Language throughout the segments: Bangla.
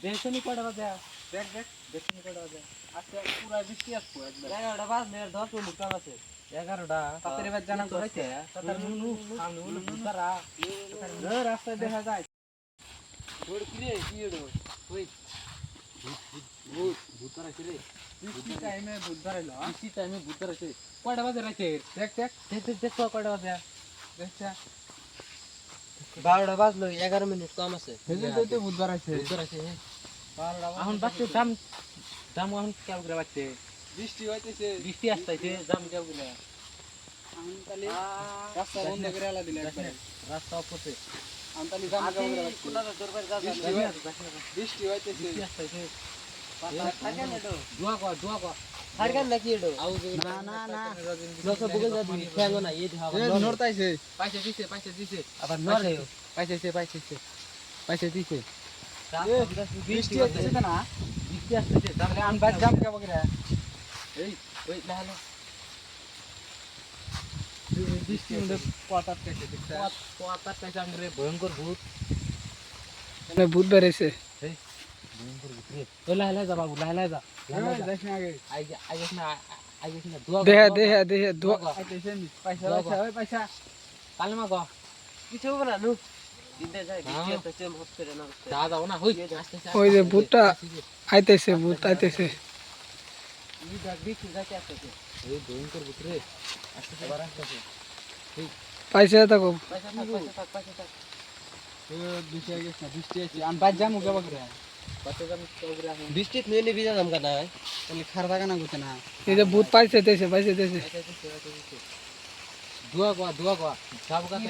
দেখছনি কয়টা বাজে? দেখ দেখ দেখছনি কয়টা বাজে? আজকে পুরা বৃষ্টি আসবো একবার। 11টা বাজ নে 10 মিনিট কাম আছে। 11টা তাড়াতাড়ি বাজ জানা তো হইছে। তাড়াতাড়ি নুনু সামনে নুনু বুতারা। রাস্তায় দেখা যায়। ওর কি রে কি এডো? ওই বুতারা কি রে? বৃষ্টি টাইমে বুতারা ল। বৃষ্টি টাইমে বুতারা আছে। কয়টা বাজে রাইতে? দেখ দেখ দেখ কয়টা বাজে? দেখছা 12টা বাজলো 11 মিনিট কম আছে। হেজে তো বুধবার আছে। বুধবার আছে। 12টা এখন বাচ্চা দাম দাম এখন কেউ করে বাচ্চা বৃষ্টি হইতেছে। বৃষ্টি আসতেছে দাম কেউ করে আমি তাহলে রাস্তা বন্ধ করে আলা দিলে একবারে। রাস্তা অফ করছে। আমি তাহলে জাম কেউ করে বাচ্চা। কোলার দরবার যা বৃষ্টি হইতেছে। বৃষ্টি আসতেছে থাকে না তো। দোয়া কর থারকান নাকি এডো? না না না নসব বগল যা দিবি খেলো না এই ধাবা নড়তাইছে। পয়সা দিছে আবার নড়ে। পয়সা দিছে বৃষ্টি হইতেছে না। বৃষ্টি আসতেছে তাহলে আনবাদ জাম কেউ করে। এই ওই লালো বৃষ্টি মধ্যে পথ আটকাইছে দেখছা। পথ কাছে আমরে ভয়ঙ্কর ভূত মানে ভূত বেরিয়েছে। এই ভয়ঙ্কর ভূত রে ওই লালা যা বাবু লালা যা দেখ না আগে। আইগেছ না দোয়া দেহে দোয়া আইতেছে পয়সা পয়সা ওই পয়সা। কালমা গো কিছু হবে না নু। দিনটা যায় বৃষ্টি হইতেছে মত করে না। যাও না হই ওই যে ভূতটা আইতেছে ভূত আইতেছে। এই দেখ বৃষ্টি যাইতে আসতেছে। এই ভয়ঙ্কর ভূত রে আসতেছে আবার আসতেছে পাইছে থাকো পয়সা থাক। বৃষ্টি হয়ে গেছে না বৃষ্টি আছে। আনবাদ জাম কেউ করে। কত দাম চৌগরা এখন বৃষ্টি নিয়ে ভিজা দাম কাটা হয়। তাহলে খার থাকা না করতে না। এই যে ভূত পাইছে তেছে দোয়া গো যাব কাতে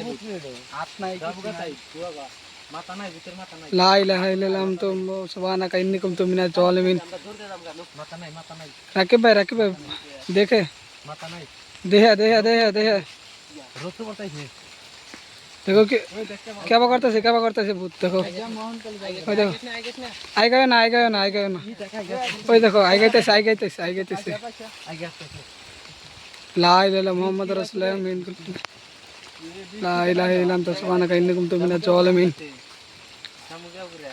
হাত নাই যাব কাতে দোয়া গো মাথা নাই ভিতর মাথা নাই লা ইলাহা ইল্লাল্লাহ তুম সুবহানাকা ইন্নী কুনতু মিনাজ জালিমিন। আমরা ধরতে দাম কাটা। মাথা নাই রাকিব ভাই দেখে মাথা নাই দেহে রোদ করতেছে দেখো কি কেবা করতেছে ভূত দেখো জাম মোহন কাল যাই। ওই দেখো আইগেছ না। আই গয় না ওই দেখো আই গাইতেছে আগে আসতেছে লা ইলাহা মুহাম্মদ রাসূলুল্লাহ মিন লা ইলাহা ইল্লা আনতা সুবহানাকা ইন্নী কুনতু মিনাজ জালিমিন। সামুগা করে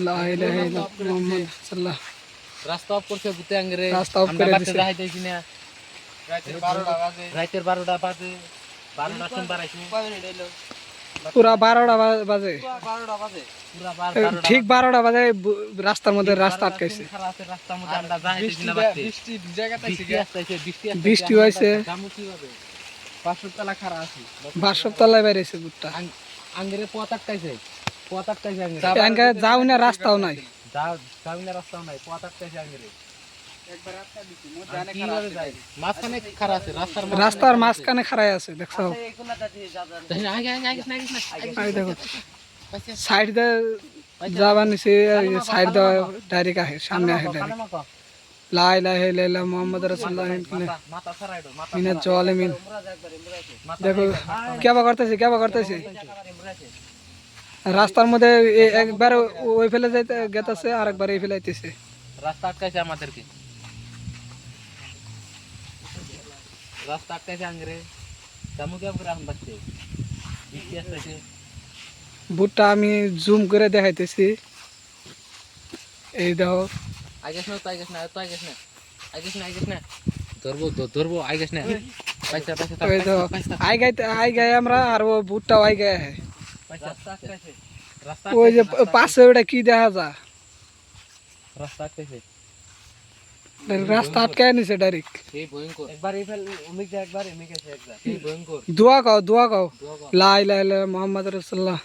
লা ইলাহা ইল্লা মুহাম্মদ সাল্লাল্লাহ। রাস্তা অফ করছে ভূতে আঙ্গরে রাস্তা off করে দিছে। যাইতেছি না রাতের 12টা বাজে। রাতের 12টা বাজে 12টা সোমবার আইছি কয় মিনিট হইলো? পুরা 12টা বাজে 12টা বাজে। পুরা 12টা ঠিক 12টা বাজে রাস্তার মধ্যে রাস্তা আটকাইছে। খারাপ আছে রাস্তার মধ্যে আমরা যাইতেছি না বাড়তে বৃষ্টি জায়গাটাইছে। বৃষ্টি হয়েছে। জামু কি হবে 500 তলা খারা আছে। বাসতলায় বেরিয়েছে ভূতটা। আঙ্গরে পথ আটকাইছে আঙ্গরে এখানকার যাও না রাস্তাও নাই। যাও না রাস্তাও নাই পথ আটকাইছে আঙ্গরে একবার রাস্তা দিছি মো জানে খারা কিভাবে আছে। যাই মাঝখানে খারাপ আছে রাস্তার মাঝখানে খাড়াই আছে দেখছো। এই কোনাটা দিয়ে যাবেন। আগে এই দেখো সাইড দে যাবা নিছে সাইড দে ডাইরেক্ট আহে সামনে আহে ডাইরেক্ট। লা ইলাহা ইল্লাল্লাহ মুহাম্মাদুর রাসূলুল্লাহ মাথা ছাড়াইডো মাথা মিনাজ জালিমিন। ইমরাজ দেখো কেবা করতেছে রাস্তার মধ্যে একবার ওই ফেলে যাইতে গেতাছে আর একবার এই ফেলে আইতেছে। রাস্তা আটকাইছে আমাদেরকে আঙ্গরে জামু কি করে এখন বাচ্চে বৃষ্টি আসতেছে ভূতটা আমি জুম করে দেখাইতেছি। এই দেখো আইগেছ না ধরবো আইগেছ না পয়সা ওই দেখো আই গায় আমরা আর ও ভূতটাও আই গায় है। রাস্তা আটকাইছে ওই যে পাশে ওটা কি দেখা যা রাস্তা আটকাইছে রাস্তা আটকায় নিছে ডাইরেক্ট। সেই ভয়ঙ্কর একবার এই ফেল অমিক যা একবার এমিক আছে একবার। সেই ভয়ঙ্কর দোয়া কও লা ইলাহা ইল্লাল্লাহ মুহাম্মাদুর রাসূলুল্লাহ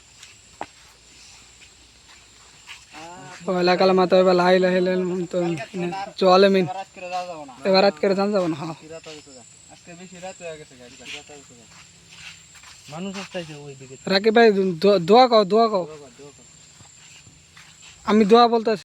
ওয়ালা কালামাতু ওয়া লা ইলাহা ইল্লাল্লাহ জালিমিন। রাত করে যাও না। এবার রাত করে জান যাব না। হ্যাঁ রাত হয়ে গেছে। আজকে বেশি রাত হয়ে গেছে গাড়ি। রাত হয়ে গেছে। মানুষ আসতেছে ওই দিকে রাকিব ভাই দোয়া কও আমি দোয়া বলতেছি।